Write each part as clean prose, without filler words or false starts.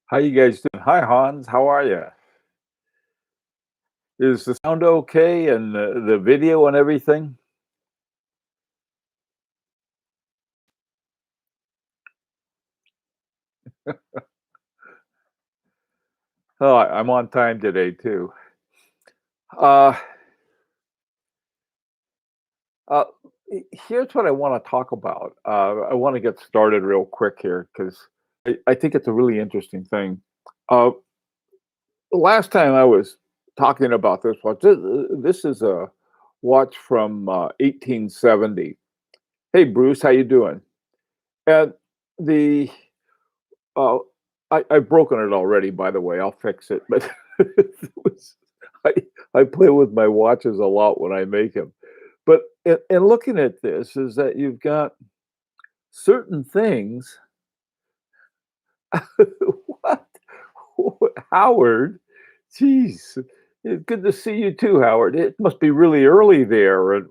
How you guys doing? Hi, Hans. How are you? Is the sound okay and the video and everything? Oh, I'm on time today too. Uh, uh, Here's what I want to talk about. I want to get started real quick here because I think it's a really interesting thing. Uh, the last time I was talking about this watch, this is a watch from 1870. Hey, Bruce, how you doing? And the Uh, I've broken it already, by the way. I'll fix it. But it was, I, I play with my watches a lot when I make them. But in looking at this, is that you've got certain things. What? Howard? Jeez. It's good to see you too, Howard. It must be really early there. And,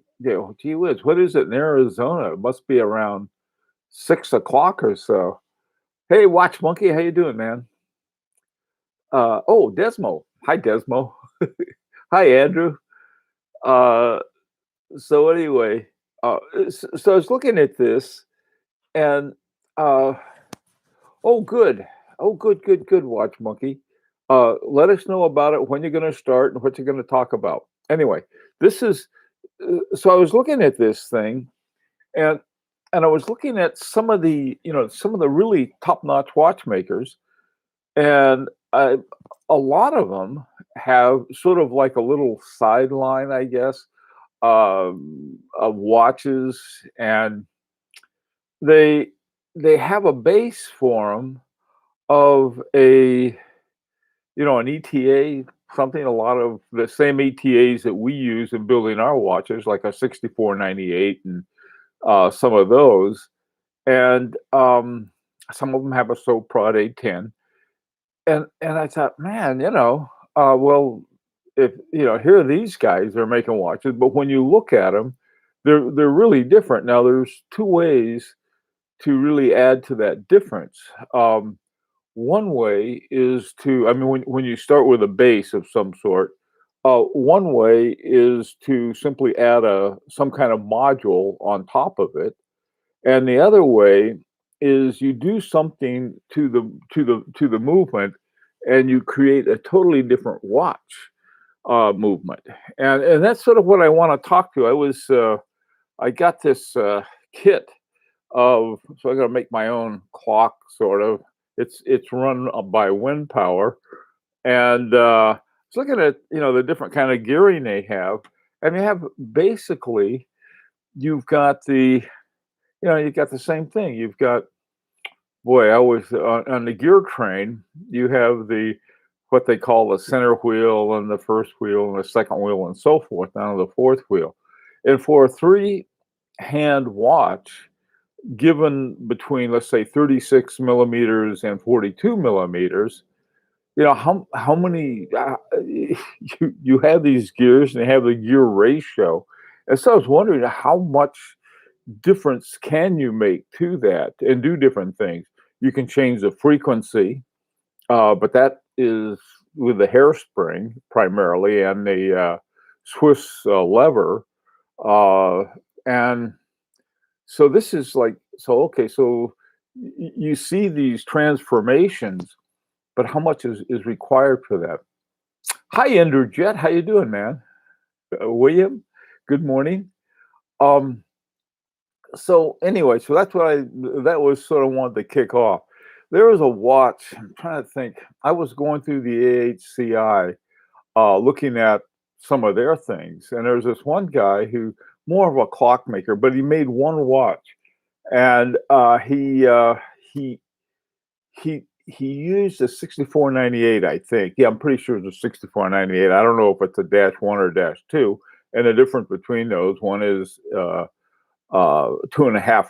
gee whiz, what is it in Arizona? It must be around 6 o'clock or so. Hey, Watch Monkey, how you doing, man? Oh, Desmo. Hi, Desmo. Hi, Andrew. Uh, so anyway, so I was looking at this, and uh, oh, good. Oh, good, good, good. Watch Monkey. Let us know about it when you're going to start and what you're going to talk about. Anyway, this is so I was looking at this thing, and I was looking at some of the really top-notch watchmakers, and a lot of them have sort of like a little sideline, I guess, of watches, and they they have a base for them of an ETA, something, a lot of the same ETAs that we use in building our watches, like a 6498 and some of those, and some of them have a Soprod A10. And I thought, man, well, if here these guys are making watches, but when you look at them, they're really different. Now, there's two ways to really add to that difference. One way is to, I mean, when you start with a base of some sort, one way is to simply add a some kind of module on top of it, and the other way is you do something to the movement, and you create a totally different watch movement. And that's sort of what I want to talk to. I got this kit of, so I got to make my own clock, sort of. It's run by wind power, and it's looking at the different kind of gearing they have, and you have basically, you've got you've got the same thing. You've got, boy, I was on the gear train. You have what they call the center wheel and the first wheel and the second wheel and so forth down to the fourth wheel. And for a three-hand watch, given between, let's say, 36 millimeters and 42 millimeters, how many you have these gears, and they have the gear ratio. And so I was wondering, how much difference can you make to that and do different things? You can change the frequency, but that is with the hairspring primarily and the Swiss lever. Uh, and so this is like, so okay, so you see these transformations, but how much is required for that? Hi, Ender Jet. How you doing, man? William, good morning. Um, so anyway, so that was sort of wanted to kick off. There was a watch. I'm trying to think. I was going through the AHCI, looking at some of their things, and there was this one guy who, more of a clockmaker, but he made one watch, and he used a 6498, I think. Yeah, I'm pretty sure it's a 6498. I don't know if it's a dash one or dash two, and the difference between those, one is 2.5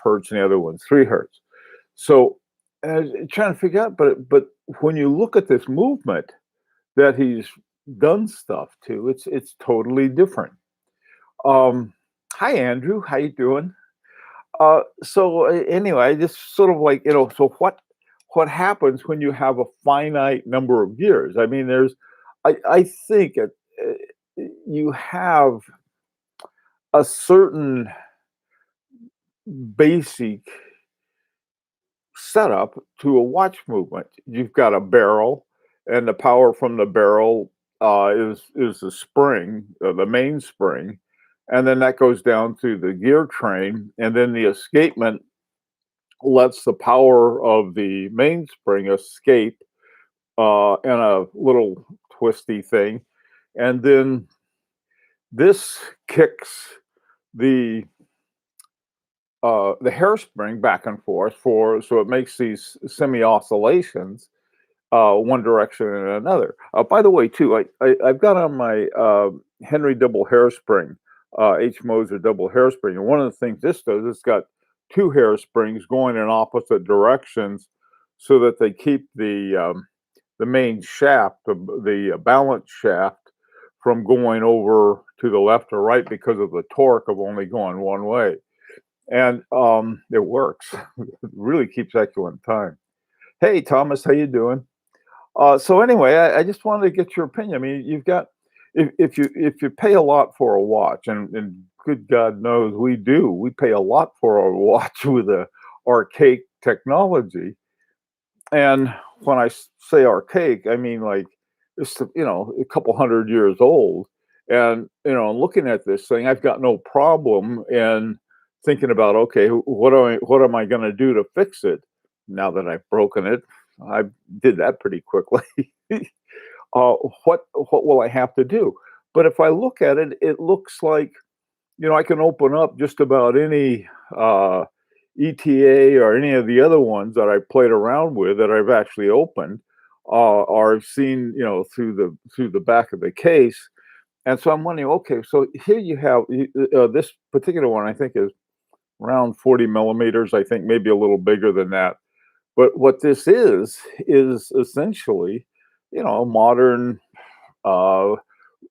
hertz, and the other one's 3 hertz. So, trying to figure out, but when you look at this movement that he's done stuff to, it's totally different. Um, Hi, Andrew, how you doing? So anyway, I just sort of like, so what happens when you have a finite number of years. I mean, I think you have a certain basic setup to a watch movement. You've got a barrel, and the power from the barrel is the spring, the mainspring, and then that goes down to the gear train, and then the escapement lets the power of the mainspring escape in a little twisty thing, and then this kicks the the hairspring back and forth so it makes these semi oscillations one direction and another. By the way, too, I've got on my Henry double hairspring, H Moser double hairspring, and one of the things this does, it's got two hairsprings going in opposite directions, so that they keep the main shaft, the balance shaft, from going over to the left or right because of the torque of only going one way. And it works. It really keeps excellent time. Hey, Thomas, how you doing? So anyway, I just wanted to get your opinion. I mean, you've got if you pay a lot for a watch, and good God knows we do, we pay a lot for a watch with a archaic technology. And when say archaic, I mean like it's a couple hundred years old. And looking at this thing, I've got no problem in thinking about, okay, what am I going to do to fix it now that I've broken it? I did that pretty quickly. What will I have to do? But if I look at it, it looks like I can open up just about any ETA or any of the other ones that I played around with that I've actually opened, or seen through the back of the case. And so I'm wondering, okay, so here you have this particular one. I think is around 40 millimeters. I think maybe a little bigger than that. But what this is essentially, a modern uh,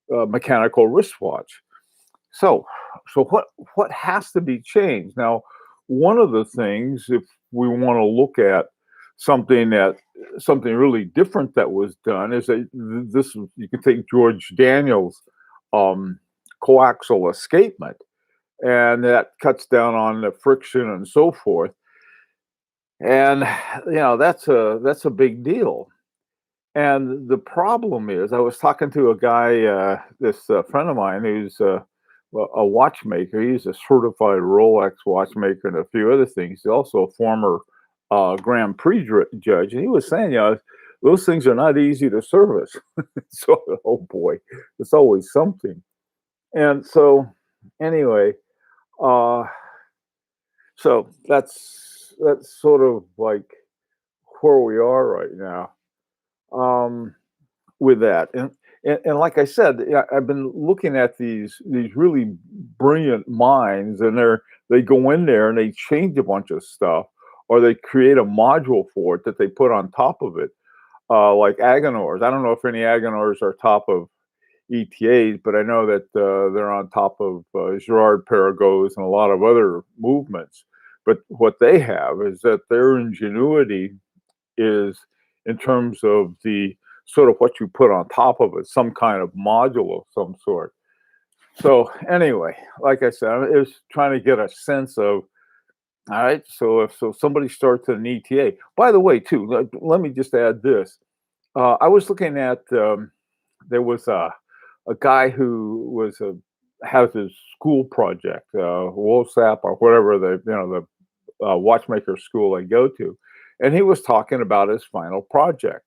mechanical wristwatch. So, what has to be changed now? One of the things, if we want to look at something really different that was done, is that this you can take George Daniels' um, coaxial escapement, and that cuts down on the friction and so forth. And that's a big deal. And the problem is, I was talking to a guy, this friend of mine, who's a watchmaker. He's a certified Rolex watchmaker and a few other things. He's also a former Grand Prix judge, and he was saying, those things are not easy to service. So, oh boy, it's always something. And so, anyway, uh, so that's sort of like where we are right now. With that. And like I said, I've been looking at these really brilliant minds, and they go in there and they change a bunch of stuff, or they create a module for it that they put on top of it, like Agonors. I don't know if any Agonors are top of ETAs, but I know that they're on top of Girard-Perregaux and a lot of other movements. But what they have is that their ingenuity is in terms of the sort of what you put on top of it, some kind of module of some sort. So anyway, like I said, I was trying to get a sense of, all right, so if somebody starts an ETA. By the way, too, let me just add this. I was looking at there was a guy who has his school project, WOSAP or whatever the watchmaker school I go to, and he was talking about his final project.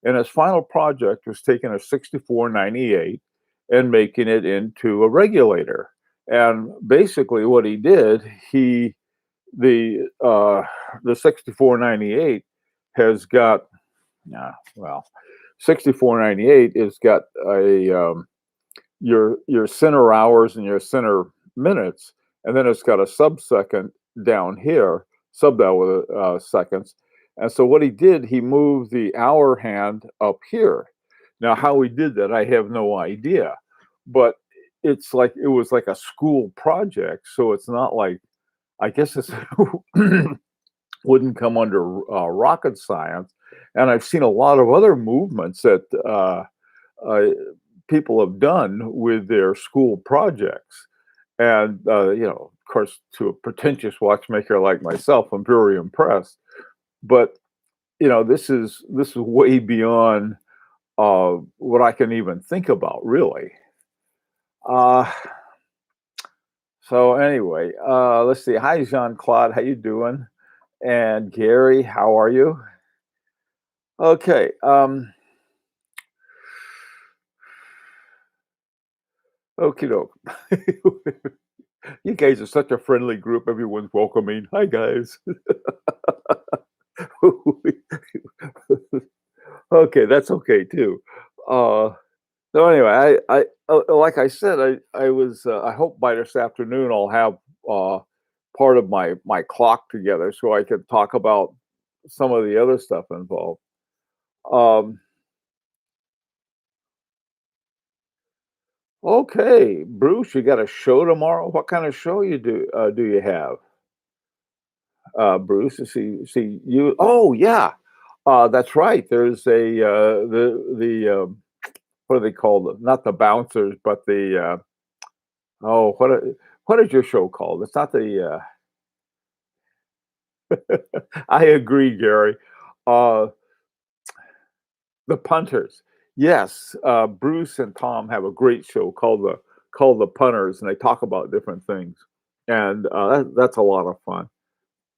And his final project was taking a 6498 and making it into a regulator. And basically, what he did, the 6498 has got well, 6498 has got a your center hours and your center minutes, and then it's got a sub-second down here, sub-hour seconds. And so what he did, he moved the hour hand up here. Now, how he did that, I have no idea. But it was like a school project. So it's not like, I guess it's wouldn't come under rocket science. And I've seen a lot of other movements that uh, people have done with their school projects. And, of course, to a pretentious watchmaker like myself, I'm very impressed. But, this is way beyond what I can even think about, really. Uh, so anyway, let's see. Hi, Jean-Claude. How you doing? And Gary, how are you? Okay. Okie doke. You guys are such a friendly group. Everyone's welcoming. Hi, guys. Okay, that's okay too. Uh, so anyway, like I said, I hope by this afternoon I'll have uh, part of my clock together so I can talk about some of the other stuff involved. Um, okay, Bruce, you got a show tomorrow? What kind of show do you have? Bruce, see you. Oh yeah, that's right. There's what are they called? Not the bouncers, but oh what is your show called? It's not the. I agree, Gary. Uh, the punters. Yes, Bruce and Tom have a great show called the Punters, and they talk about different things, and that's a lot of fun.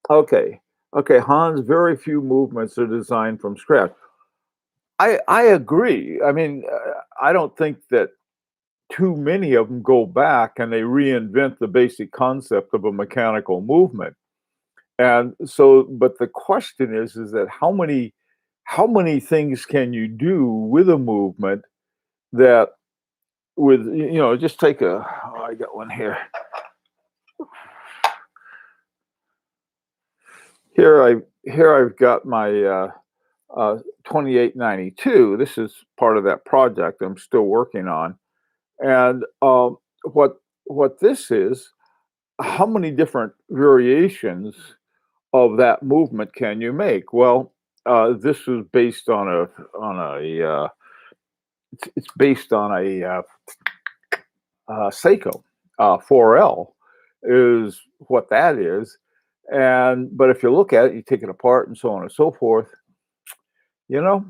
Okay. Okay, Hans, very few movements are designed from scratch. I agree. I mean, I don't think that too many of them go back and they reinvent the basic concept of a mechanical movement. And so, but the question is that how many things can you do with a movement that just take I got one here. Here I've got my 2892. This is part of that project I'm still working on. And what this is, how many different variations of that movement can you make? Well, this is based it's based on a Seiko 4L is what that is. And but if you look at it, you take it apart and so on and so forth. You know,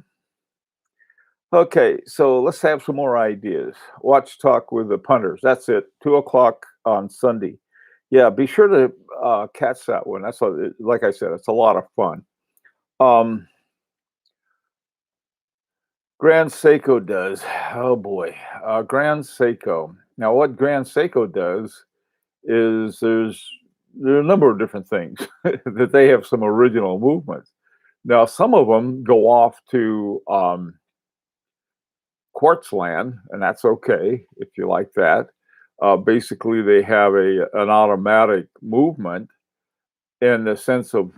Okay, so let's have some more ideas. Watch Talk with the Punters. That's it. 2 o'clock on Sunday. Yeah, be sure to catch that one. Like I said, it's a lot of fun. Um, Grand Seiko does. Oh boy, Grand Seiko. Now, what Grand Seiko does is there are a number of different things that they have some original movements. Now, some of them go off to quartz land, and that's okay if you like that. Basically, they have an automatic movement in the sense of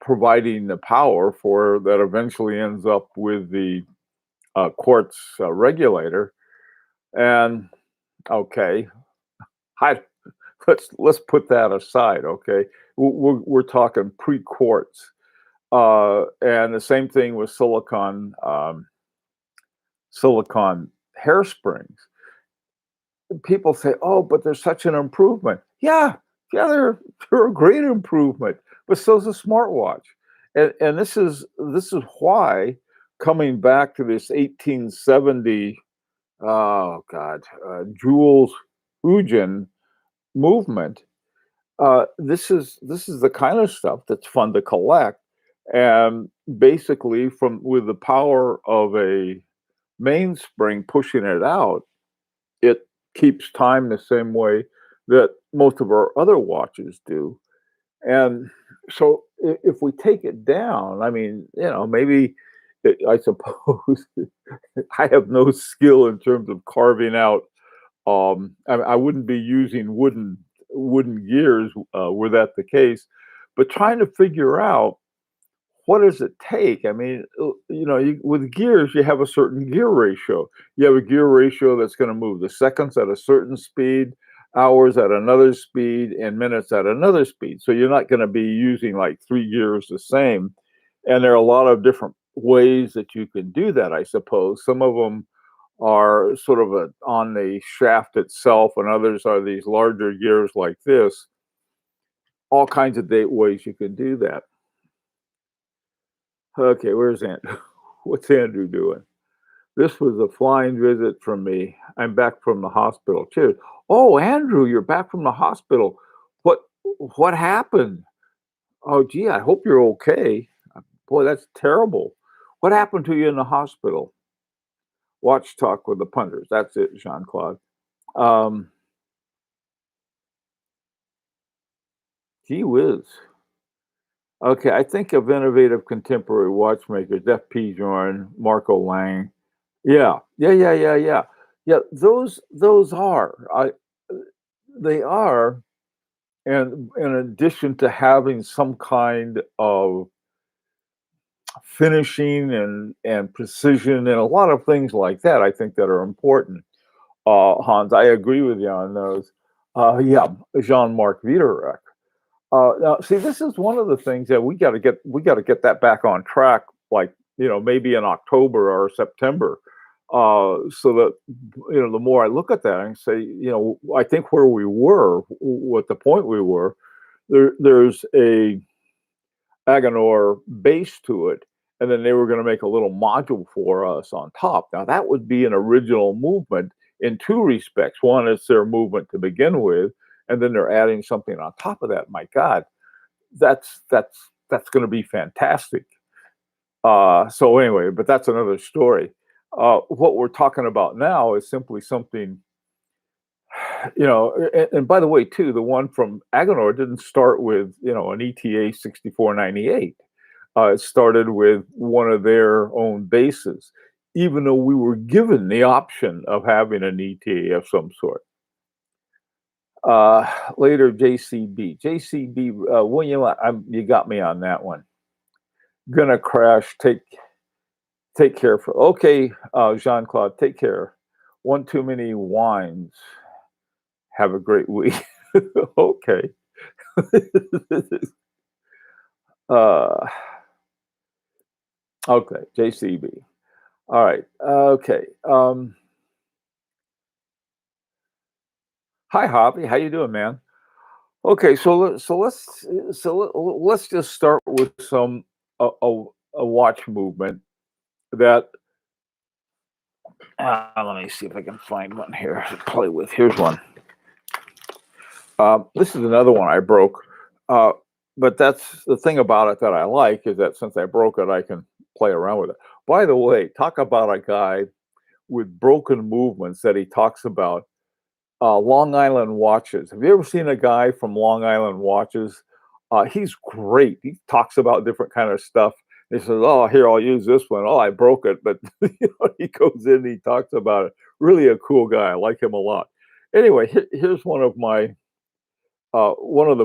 providing the power for that eventually ends up with the quartz regulator. And okay, I, let's put that aside. Okay, we're talking pre-quartz, and the same thing with silicon hairsprings. People say, "Oh, but there's such an improvement." Yeah, yeah, they're a great improvement, but so's a smartwatch, and this is why coming back to this 1870, oh God, Jules Hugen movement. This is the kind of stuff that's fun to collect, and basically from with the power of a mainspring pushing it out, it keeps time the same way that most of our other watches do. And so if we take it down, I mean, maybe I suppose I have no skill in terms of carving out. I wouldn't be using wooden gears were that the case, but trying to figure out what does it take? I mean, with gears, you have a certain gear ratio. You have a gear ratio that's going to move the seconds at a certain speed. hours at another speed, and minutes at another speed. So you're not going to be using like 3 gears the same. And there are a lot of different ways that you can do that, I suppose. Some of them are sort of on the shaft itself, and others are these larger gears like this. All kinds of ways you can do that. Okay, where's Andrew? What's Andrew doing? This was a flying visit from me. I'm back from the hospital. Cheers. Oh, Andrew, you're back from the hospital. What what happened? Oh, gee, I hope you're okay. Boy, that's terrible. What happened to you in the hospital? Watch Talk with the Punters. That's it, Jean Claude. Um, Gee whiz. Okay, I think of innovative contemporary watchmakers, F.P. Jorn, Marco Lang. Yeah. Yeah, those are. They are, and in addition to having some kind of finishing and precision and a lot of things like that, I think that are important. Hans, I agree with you on those. Yeah, Jean-Marc Wiederreich. Now, see, this is one of the things that we got to get that back on track, like maybe in October or September, so that the more I look at that and say, I think where we were, what the point we were, there's a Agenor base to it, and then they were going to make a little module for us on top. Now that would be an original movement in two respects. One is their movement to begin with, and then they're adding something on top of that. My God, that's going to be fantastic. So anyway, but that's another story. What we're talking about now is simply something, and by the way, too, the one from Agenor didn't start with an ETA 6498. It started with one of their own bases, even though we were given the option of having an ETA of some sort. Later, JCB, William, you got me on that one. Gonna crash. Take care. Okay, Jean Claude. Take care. One too many wines. Have a great week. Okay. uh, okay, JCB. All right. Okay. Hi, Hobby. How you doing, man? Okay, let's just start with some a watch movement that. Let me see if I can find one here to play with. Here's one. This is another one I broke, but that's the thing about it that I like is that since I broke it, I can play around with it. By the way, talk about a guy with broken movements that he talks about. Long Island Watches. Have you ever seen a guy from Long Island Watches? He's great. He talks about different kind of stuff. He says, "Oh, here I'll use this one. Oh, I broke it," but he goes in, he talks about it. Really a cool guy. I like him a lot. Anyway, here's one of the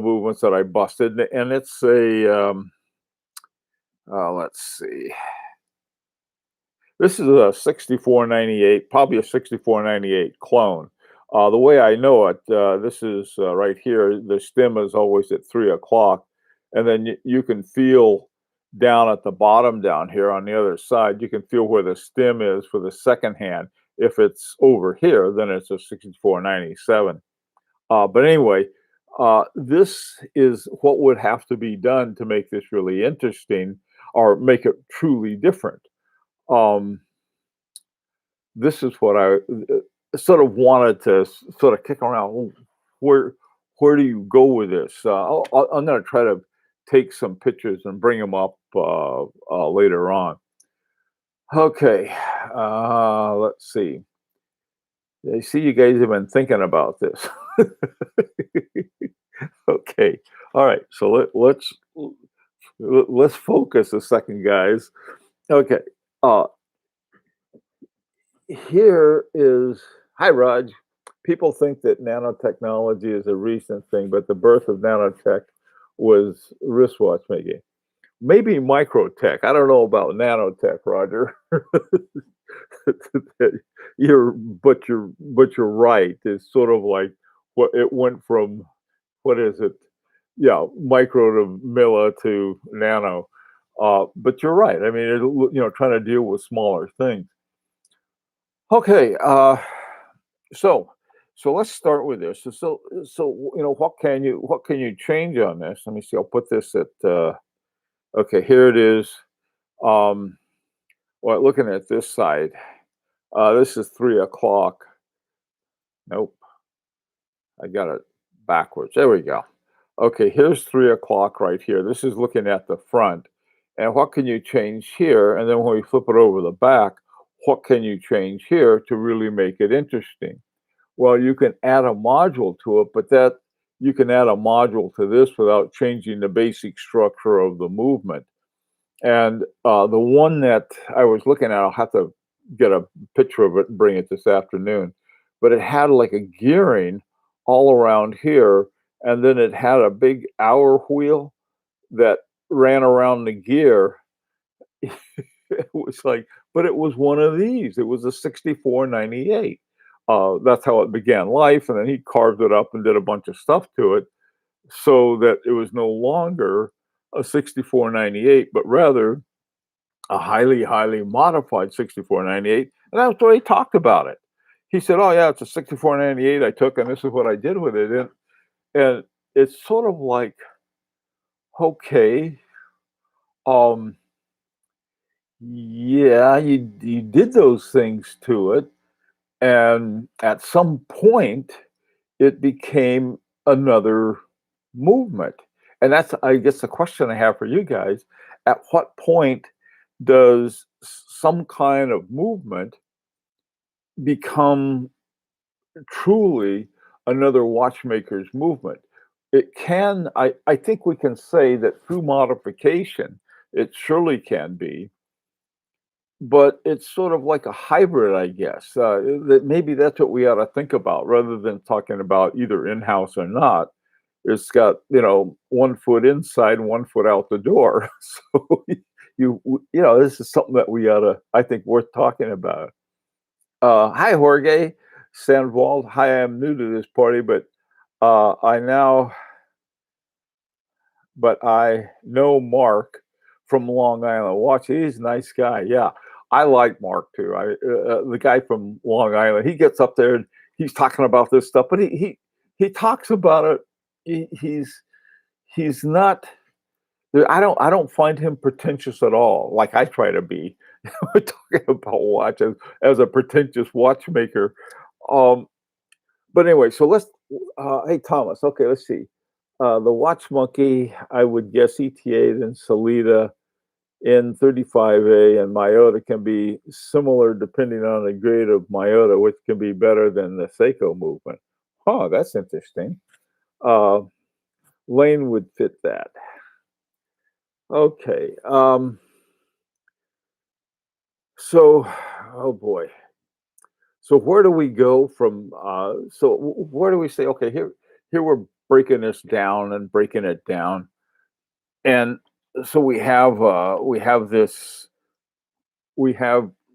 movements that I busted, and it's a let's see. This is a 6498, probably a 6498 clone. The way I know it, this is right here. The stem is always at 3 o'clock, and then you can feel down at the bottom down here on the other side. You can feel where the stem is for the second hand. If it's over here, then it's a 6497. But anyway, this is what would have to be done to make this really interesting or make it truly different. Um, this is what I sort of wanted to sort of kick around. Where do you go with this? I'm going to try to take some pictures and bring them up later on. Okay, let's see. I see you guys have been thinking about this. Okay, all right. So let's focus a second, guys. Okay, uh, here is hi, Raj. People think that nanotechnology is a recent thing, but the birth of nanotech was wristwatch making. Maybe microtech. I don't know about nanotech, Roger. You're right. It's sort of like what it went from, what is it? Yeah, micro to milli to nano. But you're right. I mean, trying to deal with smaller things. Okay, so let's start with this. What can you change on this? Let me see. I'll put this at. Okay, here it is. Um, well, looking at this side, this is 3 o'clock. Nope, I got it backwards. There we go. Okay, here's 3 o'clock right here. This is looking at the front. And what can you change here? And then when we flip it over the back, what can you change here to really make it interesting? Well, you can add a module to it, but that you can add a module to this without changing the basic structure of the movement. And the one that I was looking at, I'll have to get a picture of it and bring it this afternoon. But it had like a gearing all around here, and then it had a big hour wheel that ran around the gear. It was like, but it was one of these. It was a 6498. That's how it began life, and then he carved it up and did a bunch of stuff to it, so that it was no longer a 6498, but rather a highly, highly modified 6498. And that's the way he talked about it. He said, "Oh yeah, it's a 6498 I took, and this is what I did with it." And it's sort of like, okay, um, yeah, you did those things to it, and at some point, it became another movement. And that's, I guess, the question I have for you guys. At what point does some kind of movement become truly another watchmaker's movement? It can, I think we can say that through modification, it surely can be, but it's sort of like a hybrid, I guess. That maybe that's what we ought to think about rather than talking about either in-house or not. It's got, 1 foot inside, 1 foot out the door. So this is something that we ought to, I think, worth talking about. Hi, Jorge Sandoval. Hi, I'm new to this party, but I now, but I know Mark from Long Island. Watch, he's a nice guy. Yeah, I like Mark too. The guy from Long Island. He gets up there and he's talking about this stuff, but he talks about it. He's not. I don't find him pretentious at all. Like I try to be. We're talking about watches as a pretentious watchmaker. But anyway, so let's. Hey Thomas. Okay, let's see. The Watch Monkey, I would guess ETA, then Salida in 35A, and Miyota can be similar depending on the grade of Miyota, which can be better than the Seiko movement. Oh, that's interesting. Lane would fit that. Okay. So, oh boy. So where do we go from? Where do we say? Okay, here we're breaking this down and breaking it down, and so we have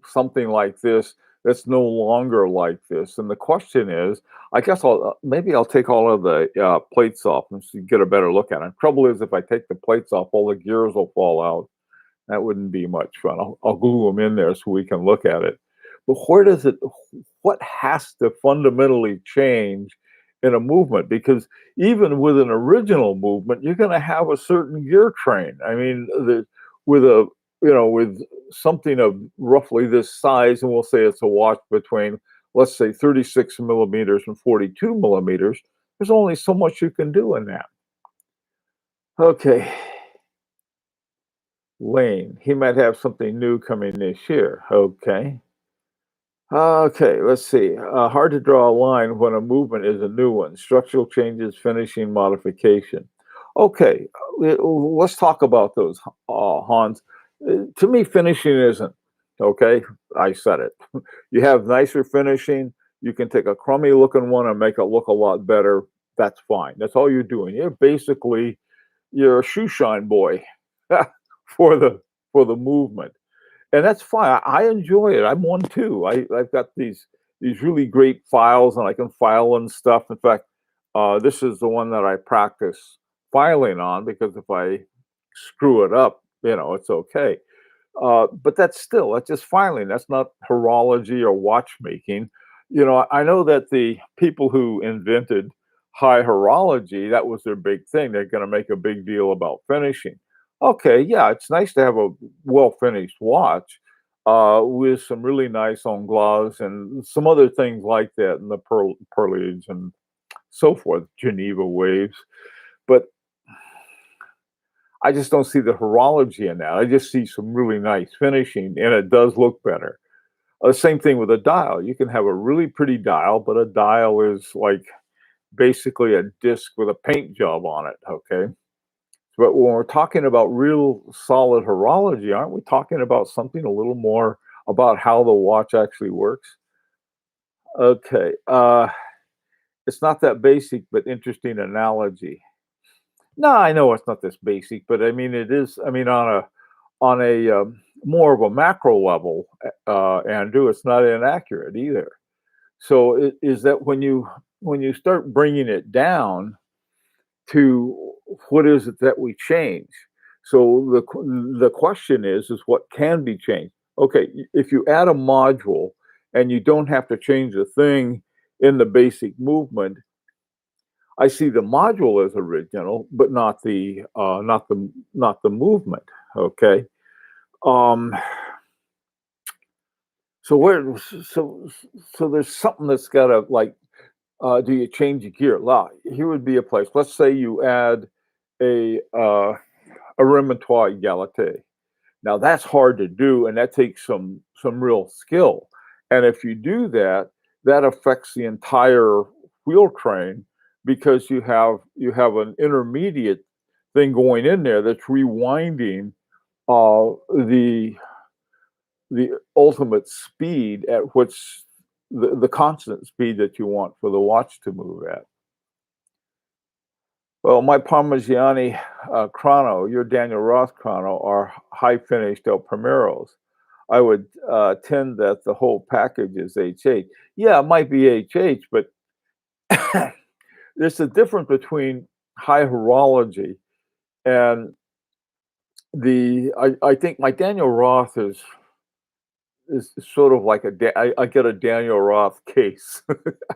something like this that's no longer like this. And the question is, I guess maybe I'll take all of the plates off and get a better look at them. Trouble is, if I take the plates off, all the gears will fall out. That wouldn't be much fun. I'll glue them in there so we can look at it. But what has to fundamentally change in a movement? Because even with an original movement, you're going to have a certain gear train. I mean, with something of roughly this size, and we'll say it's a watch between, let's say, 36 millimeters and 42 millimeters, there's only so much you can do in that. Okay. Lane, he might have something new coming this year. Okay. Okay, let's see. Hard to draw a line when a movement is a new one. Structural changes, finishing, modification. Okay, let's talk about those, Hans. To me, finishing isn't. Okay, I said it. You have nicer finishing. You can take a crummy looking one and make it look a lot better. That's fine. That's all you're doing. You're a shoe shine boy for the movement. And that's fine. I enjoy it. I'm one too. I've got these really great files, and I can file and stuff. In fact, This is the one that I practice filing on because if I screw it up, it's okay. But that's just filing. That's not horology or watchmaking. I know that the people who invented high horology, that was their big thing. They're going to make a big deal about finishing. Okay, yeah, it's nice to have a well finished watch with some really nice on gloves and some other things like that, and the pearlage and so forth, Geneva waves. But I just don't see the horology in that. I just see some really nice finishing, and it does look better. Same thing with a dial. You can have a really pretty dial, but a dial is like basically a disc with a paint job on it. Okay. But when we're talking about real solid horology, aren't we talking about something a little more about how the watch actually works? Okay. It's not that basic, but interesting analogy. No, I know it's not this basic, but I mean it is. I mean on a more of a macro level, Andrew, it's not inaccurate either. So it is that when you start bringing it down to what is it that we change? So the question is what can be changed? Okay, if you add a module and you don't have to change a thing in the basic movement, I see the module as original, but not the movement. Okay. Um, so where so so there's something that's gotta like do you change the gear? Here would be a place. Let's say you add a a remontoir égalité. Now that's hard to do, and that takes some real skill. And if you do that, that affects the entire wheel train because you have an intermediate thing going in there that's rewinding uh, the the ultimate speed at which the constant speed that you want for the watch to move at. Well, my Parmigiani chrono, your Daniel Roth chrono, are high finished El Primeros. I would tend that the whole package is HH. Yeah, it might be HH, but there's a difference between high horology and I think my Daniel Roth is sort of like I get a Daniel Roth case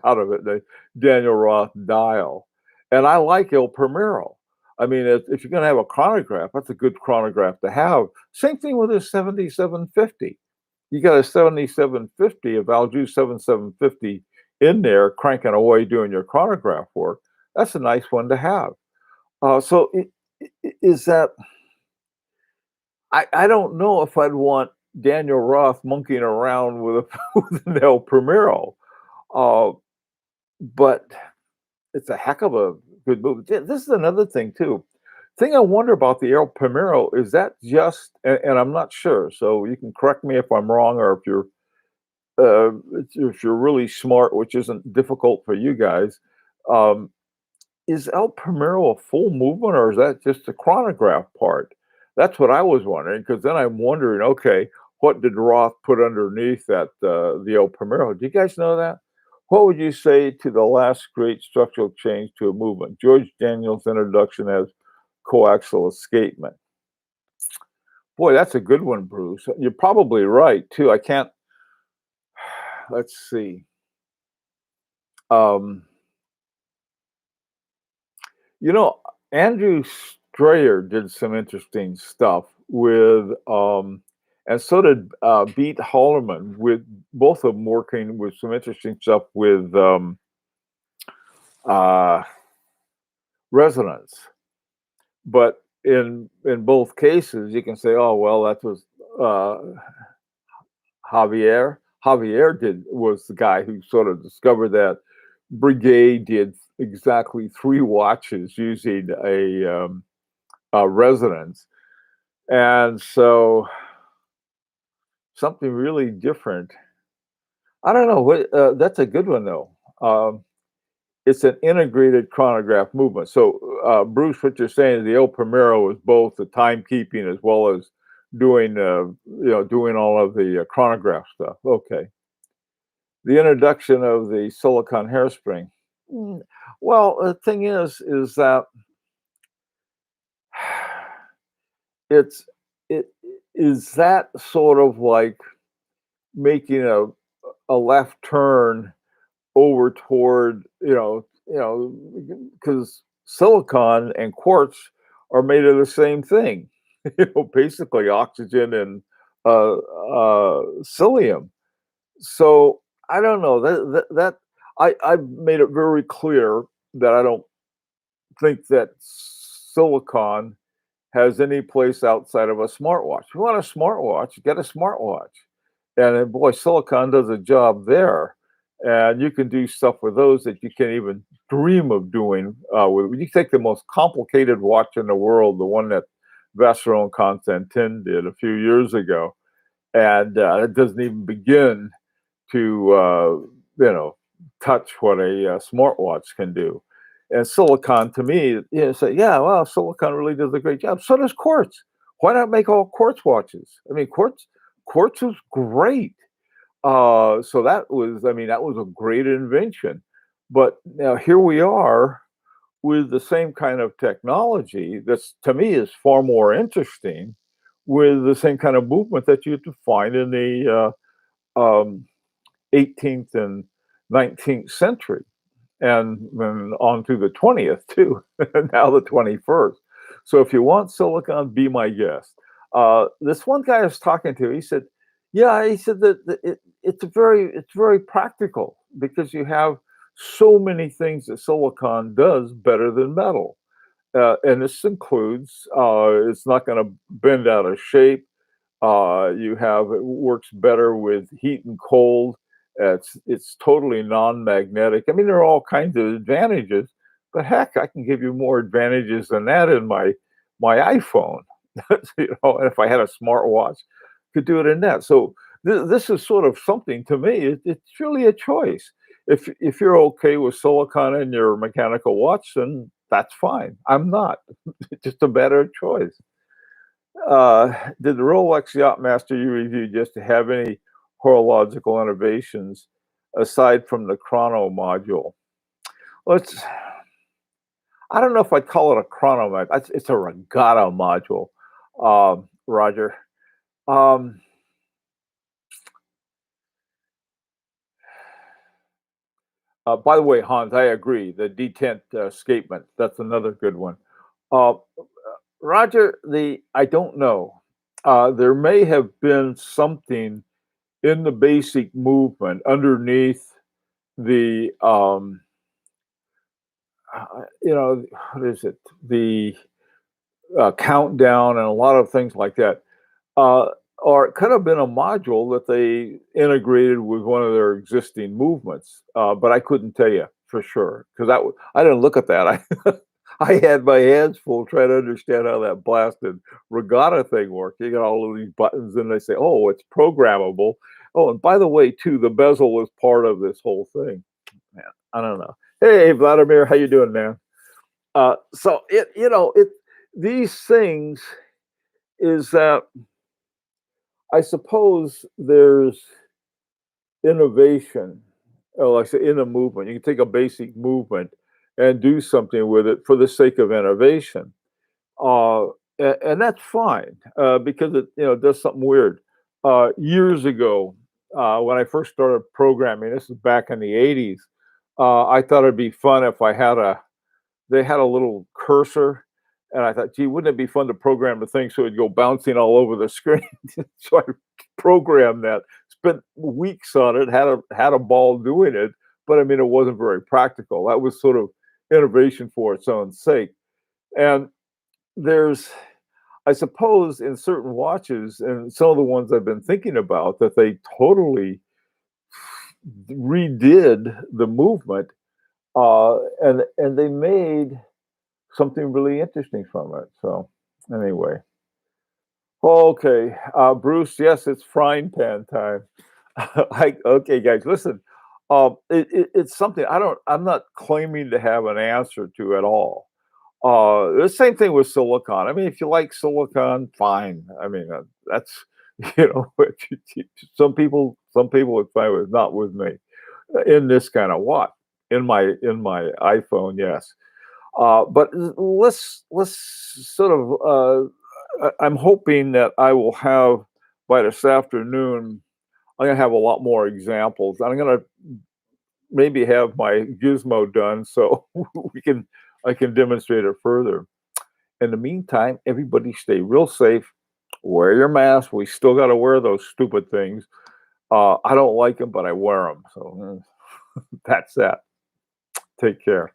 out of it, the Daniel Roth dial, and I like El Primero. I mean, if you're going to have a chronograph, that's a good chronograph to have. Same thing with a 7750. You got a 7750, a Valjoux 7750 in there, cranking away doing your chronograph work. That's a nice one to have. Is that I don't know if I'd want Daniel Roth monkeying around with a with an El Primero, uh, but it's a heck of a good move. This is another thing too. Thing I wonder about the El Primero is that just, and I'm not sure, so you can correct me if I'm wrong, or if you're really smart, which isn't difficult for you guys. Um, is El Primero a full movement or is that just the chronograph part? That's what I was wondering because then I'm wondering, okay, what did Roth put underneath that the El Primero? Do you guys know that? What would you say to the last great structural change to a movement? George Daniels' introduction as coaxial escapement. Boy, that's a good one, Bruce. You're probably right too. I can't. Let's see. Um, You know, Andrew Strayer did some interesting stuff with, and so did Beat Hollerman, with both of them working with some interesting stuff with uh, resonance. But in both cases, you can say, "Oh well, that was uh, Javier." Javier was the guy who sort of discovered that Brigade did exactly 3 watches using a resonance, and so something really different. I don't know what that's a good one though. It's an integrated chronograph movement. So, Bruce, what you're saying is the El Primero is both the timekeeping as well as doing all of the chronograph stuff. Okay. The introduction of the silicon hairspring. Mm, Well, the thing is that it's it is that sort of like making a left turn over toward, because silicon and quartz are made of the same thing, basically oxygen and psyllium. So I don't know I've made it very clear that I don't think that silicon has any place outside of a smartwatch. If you want a smartwatch, get a smartwatch. And then, boy, silicon does a job there. And you can do stuff with those that you can't even dream of doing. With you take the most complicated watch in the world, the one that Vacheron Constantin did a few years ago, and it doesn't even begin to touch what a smartwatch can do. And silicon to me, say, yeah, well, silicon really does a great job. So does quartz. Why not make all quartz watches? I mean, quartz is great. So that was a great invention. But now here we are with the same kind of technology that's to me is far more interesting with the same kind of movement that you find in the 18th and 19th century and on to the 20th too, and now the 21st. So if you want silicon, be my guest. This one guy I was talking to, he said, yeah, he said that it's very practical because you have so many things that silicon does better than metal. And this includes it's not going to bend out of shape. It works better with heat and cold. It's totally non-magnetic. I mean, there are all kinds of advantages, but heck, I can give you more advantages than that in my iPhone. And if I had a smartwatch, could do it in that. So this is sort of something to me. It's really a choice. If you're okay with silicon in your mechanical watch, then that's fine. I'm not. It's just a better choice. Did the Rolex Yachtmaster you reviewed just to have any horological innovations aside from the chrono module? Well, I don't know if I'd call it a chrono module. It's a regatta module, Roger. Um, by the way, Hans, I agree. The detent escapement, that's another good one. Uh, Roger, I don't know. There may have been something in the basic movement underneath the what is it, the countdown and a lot of things like that, uh, or it could have been a module that they integrated with one of their existing movements, but I couldn't tell you for sure because I didn't look at that. I had my hands full trying to understand how that blasted regatta thing worked. You got all of these buttons, and they say, "Oh, it's programmable." Oh, and by the way, too, the bezel was part of this whole thing. Man, I don't know. Hey, Vladimir, how you doing, man? So these things is that I suppose there's innovation, like I say, in a movement. You can take a basic movement and do something with it for the sake of innovation. Uh, and that's fine because it does something weird. Years ago, when I first started programming, this is back in the '80s. I thought it'd be fun if they had a little cursor, and I thought, gee, wouldn't it be fun to program the thing so it'd go bouncing all over the screen? So I programmed that, spent weeks on it, had a ball doing it, but I mean, it wasn't very practical. That was sort of innovation for its own sake. And there's, I suppose, in certain watches and some of the ones I've been thinking about that they totally redid the movement, and they made something really interesting from it. So anyway, okay, Bruce. Yes, it's frying pan time. Okay, guys, listen. It's something I'm not claiming to have an answer to at all. The same thing with silicon. I mean, if you like silicon, fine. I mean, that's some people would find it, not with me in this kind of watch. in my iPhone, yes. But let's sort of. I'm hoping that I will have by this afternoon. I'm gonna have a lot more examples. I'm gonna maybe have my gizmo done so we can I can demonstrate it further. In the meantime, everybody stay real safe. Wear your mask. We still got to wear those stupid things. I don't like them, but I wear them. So that's that. Take care.